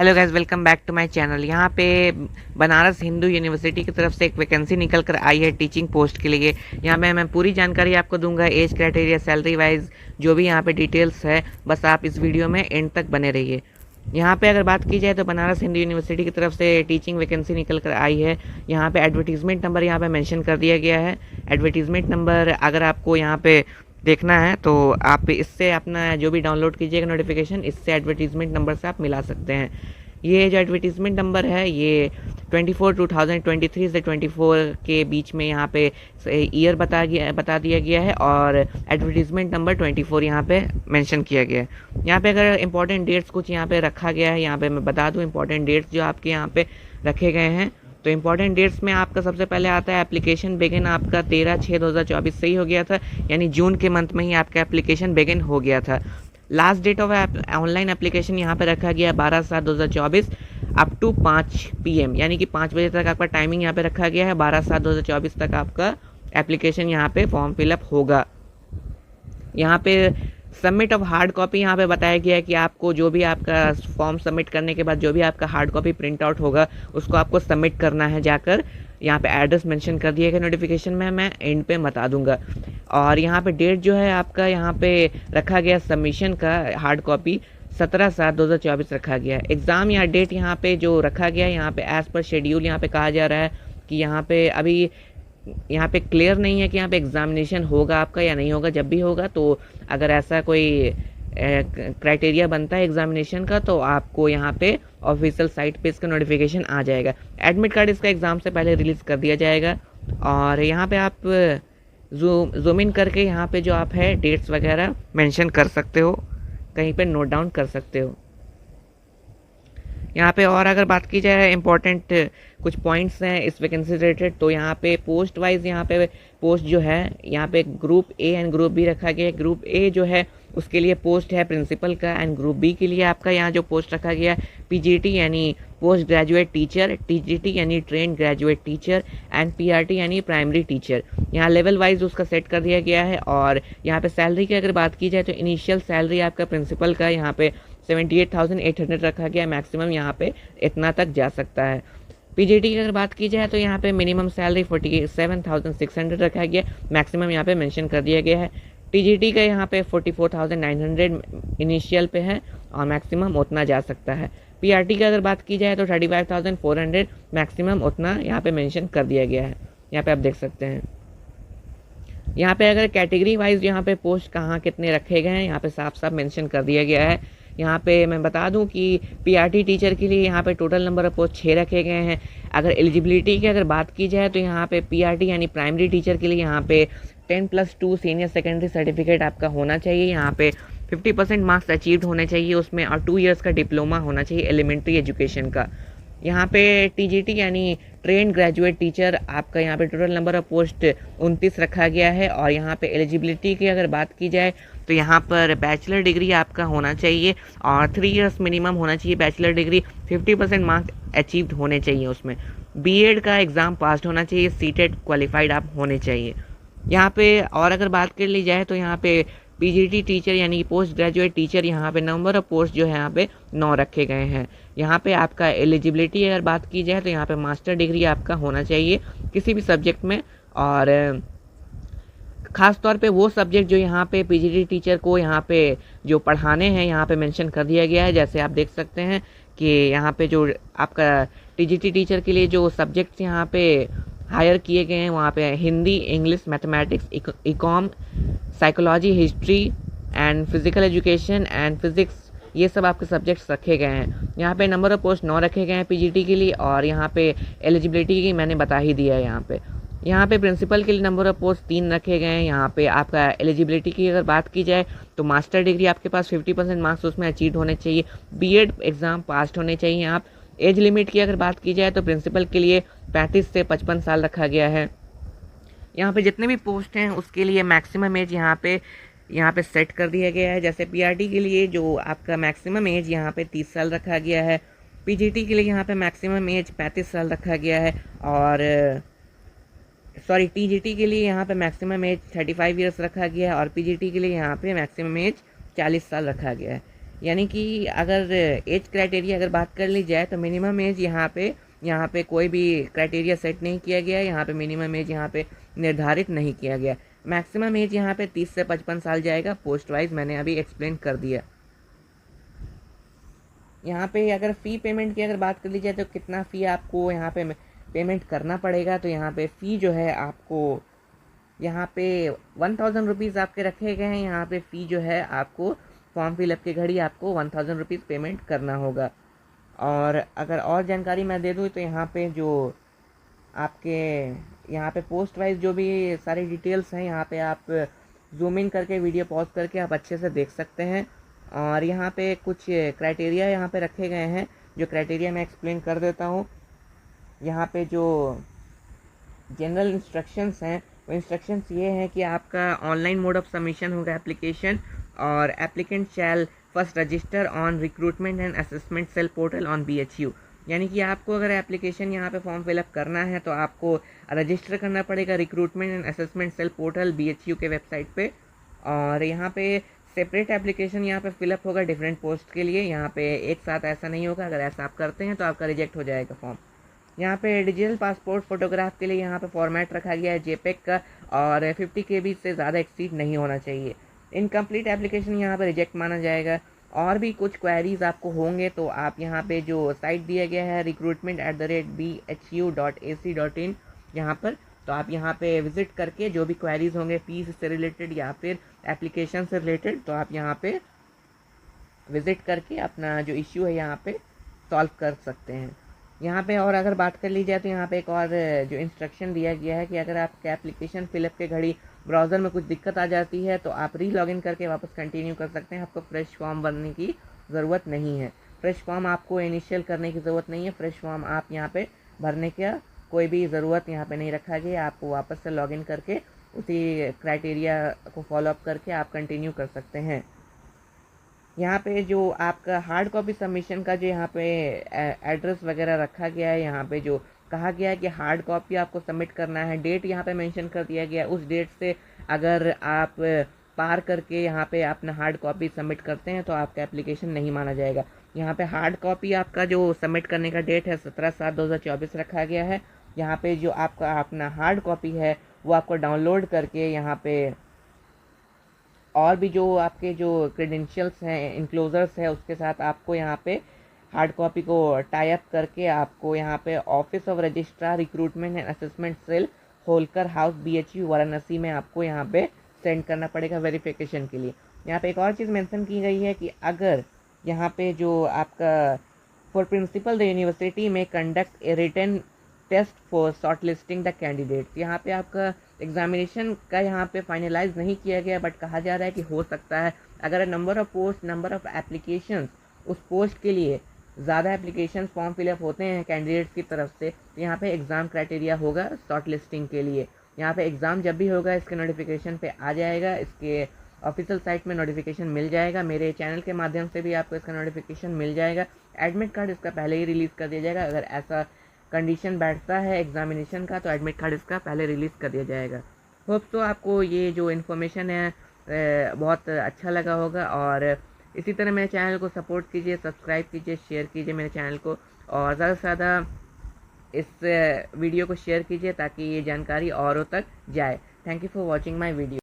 Hello guys, welcome back to my channel. यहाँ पे Banaras Hindu university की तरफ से एक वैकेंसी निकल कर आई है टीचिंग पोस्ट के लिए। यहाँ पे मैं पूरी जानकारी आपको दूंगा, एज क्राइटेरिया, सैलरी वाइज जो भी यहाँ पे डिटेल्स है, बस आप इस वीडियो में एंड तक बने रहिए। यहाँ पे अगर बात की जाए तो बनारस हिंदू यूनिवर्सिटी की तरफ से टीचिंग वैकेंसी निकल कर आई है। यहाँ पे एडवर्टीजमेंट नंबर यहाँ पे मेंशन कर दिया गया है। एडवर्टीजमेंट नंबर अगर आपको यहाँ पे देखना है तो आप इससे अपना जो भी डाउनलोड कीजिएगा नोटिफिकेशन, इससे एडवर्टीजमेंट नंबर से आप मिला सकते हैं। ये जो एडवर्टीजमेंट नंबर है ये 2023 से 24 के बीच में यहाँ पे ईयर बता दिया गया है और एडवर्टीजमेंट नंबर 24 यहाँ पे मेंशन किया गया है। यहाँ पे अगर इंपॉर्टेंट डेट्स कुछ यहाँ पे रखा गया है, यहाँ पे मैं बता दूँ इंपॉर्टेंट डेट्स जो आपके यहाँ पे रखे गए हैं। तो इंपॉर्टेंट डेट्स में आपका सबसे पहले आता है एप्लीकेशन बिगिन आपका 13/6/2024 से ही हो गया था, यानी जून के मंथ में ही आपका एप्लीकेशन बिगिन हो गया था। Last date of online application यहाँ पे रखा गया है 12/7/2024 अप टू 5 PM, यानी कि 5 बजे तक आपका टाइमिंग यहाँ पे रखा गया है। 12/7/2024 तक आपका एप्लीकेशन यहाँ पे फॉर्म फिलअप होगा। यहाँ पे सबमिट ऑफ हार्ड कॉपी यहाँ पे बताया गया है कि आपको जो भी आपका फॉर्म सबमिट करने के बाद जो भी आपका हार्ड कॉपी प्रिंट आउट होगा उसको आपको सबमिट करना है जाकर। यहाँ पे एड्रेस मेंशन कर दिया गया नोटिफिकेशन में, मैं एंड पे बता दूंगा। और यहाँ पे डेट जो है आपका यहाँ पे रखा गया सबमिशन का हार्ड कॉपी 17/7/2024 रखा गया है। एग्ज़ाम या डेट यहाँ पे जो रखा गया है यहाँ पे एज़ पर शेड्यूल यहाँ पे कहा जा रहा है कि यहाँ पे अभी यहाँ पे क्लियर नहीं है कि यहाँ पे एग्जामिनेशन होगा आपका या नहीं होगा। जब भी होगा तो अगर ऐसा कोई क्राइटेरिया बनता है एग्जामिनेशन का तो आपको यहाँ पे ऑफिशियल साइट पे इसका नोटिफिकेशन आ जाएगा। एडमिट कार्ड इसका एग्ज़ाम से पहले रिलीज़ कर दिया जाएगा। और यहाँ पे आप जूम इन करके यहाँ पे जो आप है डेट्स वगैरह मेंशन कर सकते हो, कहीं पे नोट डाउन कर सकते हो। यहाँ पे और अगर बात की जाए इम्पोर्टेंट कुछ पॉइंट्स हैं इस वैकेंसी रिलेटेड, तो यहाँ पे पोस्ट वाइज यहाँ पे पोस्ट जो है यहाँ पे group A and group B रखा गया है। ग्रुप ए जो है उसके लिए पोस्ट है प्रिंसिपल का, एंड ग्रुप बी के लिए आपका यहाँ जो पोस्ट रखा गया है पीजीटी यानी पोस्ट ग्रेजुएट टीचर, टीजीटी यानी train graduate teacher, and PRT यानी प्राइमरी टीचर। यहाँ लेवल वाइज उसका सेट कर दिया गया है। और यहाँ पे सैलरी की अगर बात की जाए तो इनिशियल सैलरी आपका प्रिंसिपल का यहाँ पे 78,800 रखा गया, मैक्सिमम यहाँ पे इतना तक जा सकता है। पीजीटी की अगर बात की जाए तो यहाँ पे मिनिमम सैलरी 47,600 रखा गया, मैक्सिमम यहाँ पे मेंशन कर दिया गया है। टीजीटी का यहाँ पे 44,900 इनिशियल पे है और मैक्सिमम उतना जा सकता है। पीआरटी की अगर बात की जाए तो 35,400 मैक्सिमम उतना यहाँ पे मेंशन कर दिया गया है। यहाँ पे आप देख सकते हैं। यहाँ पे अगर कैटेगरी वाइज यहाँ पे पोस्ट कहाँ कितने रखे गए हैं यहाँ पे साफ साफ मेंशन कर दिया गया है। यहाँ पे मैं बता दूं कि पीआरटी टीचर के लिए यहाँ पे टोटल नंबर ऑफ पोस्ट 6 रखे गए हैं। अगर एलिजिबिलिटी की अगर बात की जाए तो यहाँ पे पीआरटी यानी प्राइमरी टीचर के लिए यहाँ पे 10+2 सीनियर सेकेंडरी सर्टिफिकेट आपका होना चाहिए। यहाँ पे 50% मार्क्स अचीव्ड होने चाहिए उसमें, और 2 ईयर्स का डिप्लोमा होना चाहिए एलिमेंट्री एजुकेशन का। यहाँ पे टीजीटी यानी ट्रेन ग्रेजुएट टीचर आपका यहाँ पे टोटल नंबर ऑफ पोस्ट 29 रखा गया है। और यहाँ पे एलिजिबिलिटी की अगर बात की जाए तो यहाँ पर बैचलर डिग्री आपका होना चाहिए और 3 इयर्स मिनिमम होना चाहिए बैचलर डिग्री, 50% मार्क्स अचीव्ड होने चाहिए उसमें। बीएड का एग्ज़ाम पास होना चाहिए, सीटेट क्वालिफाइड आप होने चाहिए। यहाँ पे और अगर बात कर ली जाए तो यहाँ पे पीजीटी टीचर यानी पोस्ट ग्रेजुएट टीचर यहाँ पे नंबर ऑफ पोस्ट जो है यहाँ पे 9 रखे गए हैं। यहाँ पे आपका एलिजिबिलिटी अगर बात की जाए तो यहाँ पे मास्टर डिग्री आपका होना चाहिए किसी भी सब्जेक्ट में, और ख़ास तौर पे वो सब्जेक्ट जो यहाँ पे पीजीटी टीचर को यहाँ पे जो पढ़ाने हैं यहाँ पे मेंशन कर दिया गया है। जैसे आप देख सकते हैं कि यहाँ पे जो आपका टीजीटी टीचर के लिए जो सब्जेक्ट्स यहाँ पे हायर किए गए हैं वहाँ पे Hindi, English, mathematics, ecom, psychology, history and physical education and physics, ये सब आपके सब्जेक्ट्स रखे गए हैं। यहाँ पे नंबर ऑफ पोस्ट 9 रखे गए हैं पीजीटी के लिए, और यहाँ पे एलिजिबिलिटी की मैंने बता ही दिया है। यहाँ पे प्रिंसिपल के लिए नंबर ऑफ पोस्ट 3 रखे गए हैं। यहाँ पे आपका एलिजिबिलिटी की अगर बात की जाए तो मास्टर डिग्री आपके पास 50% मार्क्स उसमें अचीव होने चाहिए, बीएड एग्ज़ाम पास होने चाहिए आप। एज लिमिट की अगर बात की जाए तो प्रिंसिपल के लिए 35 से 55 साल रखा गया है। यहाँ पे जितने भी पोस्ट हैं उसके लिए मैक्सिमम एज यहाँ पे सेट कर दिया गया है। जैसे पीआरटी के लिए जो आपका मैक्सिमम एज यहाँ पे 30 साल रखा गया है, पीजीटी के लिए यहाँ पे मैक्सिमम एज 35 साल रखा गया है, और टीजीटी के लिए यहाँ पे मैक्सिमम एज 35 ईयर्स रखा गया है, और पीजीटी के लिए यहाँ पे मैक्सिमम एज 40 साल रखा गया है। यानी कि अगर एज क्राइटेरिया अगर बात कर ली जाए तो मिनिमम एज यहाँ पे कोई भी क्राइटेरिया सेट नहीं किया गया है। यहाँ पे मिनिमम एज यहाँ पे निर्धारित नहीं किया गया। मैक्सिमम एज यहाँ पे 30 से 55 साल जाएगा। पोस्ट वाइज मैंने अभी एक्सप्लेन कर दिया। यहाँ पे अगर फ़ी पेमेंट की अगर बात कर ली जाए तो कितना फ़ी आपको यहाँ पे पेमेंट करना पड़ेगा, तो यहाँ पे फ़ी जो है आपको यहाँ पे 1000 रुपीज़ आपके रखे गए हैं। यहाँ पे फ़ी जो है आपको फॉर्म फिलअप के घड़ी आपको 1000 रुपीज़ पेमेंट करना होगा। और अगर और जानकारी मैं दे दूँ तो यहाँ पे जो आपके यहाँ पे पोस्ट वाइज जो भी सारी डिटेल्स हैं, यहाँ पे आप जूम इन करके वीडियो पॉज करके आप अच्छे से देख सकते हैं। और यहाँ पे कुछ क्राइटेरिया यहाँ पे रखे गए हैं, जो क्राइटेरिया मैं एक्सप्लेन कर देता हूँ। यहाँ पे जो जनरल इंस्ट्रक्शंस हैं वो इंस्ट्रक्शंस ये हैं कि आपका ऑनलाइन मोड ऑफ सबमिशन होगा एप्लीकेशन, और applicant shall first register on recruitment and assessment cell portal on BHU। यानी कि आपको अगर एप्लीकेशन यहाँ पे फॉर्म फिलअप करना है तो आपको रजिस्टर करना पड़ेगा recruitment and assessment cell portal BHU के वेबसाइट पे। और यहाँ पे सेपरेट एप्लीकेशन यहाँ पे फिलअप होगा डिफरेंट पोस्ट के लिए। यहाँ पे एक साथ ऐसा नहीं होगा, अगर ऐसा आप करते हैं तो आपका रिजेक्ट हो जाएगा फॉर्म। यहाँ पे डिजिटल पासपोर्ट फोटोग्राफ के लिए यहाँ पे फॉर्मेट रखा गया है JPEG का, और 50 KB से ज़्यादा एक्सीड नहीं होना चाहिए। इनकम्प्लीट एप्लीकेशन यहाँ पे रिजेक्ट माना जाएगा। और भी कुछ क्वेरीज आपको होंगे तो आप यहाँ पे जो साइट दिया गया है recruitment@bhu.ac.in यहाँ पर, तो आप यहाँ पे विज़िट करके जो भी क्वेरीज होंगे फीस से रिलेटेड या फिर एप्लीकेशन से रिलेटेड, तो आप यहाँ पे विज़िट करके अपना जो इश्यू है यहाँ पे सॉल्व कर सकते हैं। यहाँ पे और अगर बात कर ली जाए तो यहाँ पे एक और जो इंस्ट्रक्शन दिया गया है कि अगर आपके एप्लीकेशन फिलअप के घड़ी ब्राउज़र में कुछ दिक्कत आ जाती है तो आप लॉगिन करके वापस कंटिन्यू कर सकते हैं। आपको फ्रेश फॉर्म भरने की ज़रूरत नहीं है। फ्रेश फॉर्म आपको इनिशियल करने की ज़रूरत नहीं है। फ्रेश फॉर्म आप यहाँ पे भरने का कोई भी ज़रूरत यहाँ पे नहीं रखा गया। आपको वापस से लॉगिन करके उसी क्राइटेरिया को फॉलोअप करके आप कंटिन्यू कर सकते हैं। यहाँ पे जो आपका हार्ड कॉपी सबमिशन का जो यहाँ पे एड्रेस वगैरह रखा गया है, यहाँ पे जो कहा गया है कि हार्ड कॉपी आपको सबमिट करना है, डेट यहाँ पे मेंशन कर दिया गया है। उस डेट से अगर आप पार करके यहाँ पे अपना हार्ड कॉपी सबमिट करते हैं तो आपका एप्लीकेशन नहीं माना जाएगा। यहाँ पे हार्ड कॉपी आपका जो सबमिट करने का डेट है 17/7/2024 रखा गया है। यहाँ पे जो आपका अपना हार्ड कॉपी है वो आपको डाउनलोड करके यहाँ पे और भी जो आपके जो क्रेडेंशियल्स हैं, इनक्लोजर्स है, उसके साथ आपको यहाँ पे हार्ड कॉपी को टाई अप करके आपको यहाँ पे office of registrar recruitment and assessment cell Holkar house BHU Varanasi में आपको यहाँ पे सेंड करना पड़ेगा वेरिफिकेशन के लिए। यहाँ पे एक और चीज़ मेंशन की गई है कि अगर यहाँ पे जो आपका फॉर प्रिंसिपल द यूनिवर्सिटी में conduct a written test for short listing the candidates. यहाँ पे आपका एग्जामिनेशन का यहाँ पे फाइनलाइज नहीं किया गया, बट कहा जा रहा है कि हो सकता है अगर number of post, number of applications उस पोस्ट के लिए ज़्यादा एप्लीकेशन फॉर्म फिलअप होते हैं कैंडिडेट्स की तरफ से, तो यहाँ पे एग्ज़ाम क्राइटेरिया होगा शॉर्ट लिस्टिंग के लिए। यहाँ पे एग्ज़ाम जब भी होगा इसके नोटिफिकेशन पे आ जाएगा, इसके ऑफिशियल साइट में नोटिफिकेशन मिल जाएगा। मेरे चैनल के माध्यम से भी आपको इसका नोटिफिकेशन मिल जाएगा। एडमिट कार्ड इसका पहले ही रिलीज़ कर दिया जाएगा। अगर ऐसा कंडीशन बैठता है एग्जामिनेशन का तो एडमिट कार्ड इसका पहले रिलीज़ कर दिया जाएगा। होप तो आपको ये जो इन्फॉर्मेशन है बहुत अच्छा लगा होगा। और इसी तरह मेरे चैनल को सपोर्ट कीजिए, सब्सक्राइब कीजिए, शेयर कीजिए मेरे चैनल को, और ज़्यादा से ज़्यादा इस वीडियो को शेयर कीजिए ताकि ये जानकारी औरों तक जाए। Thank you for watching my video.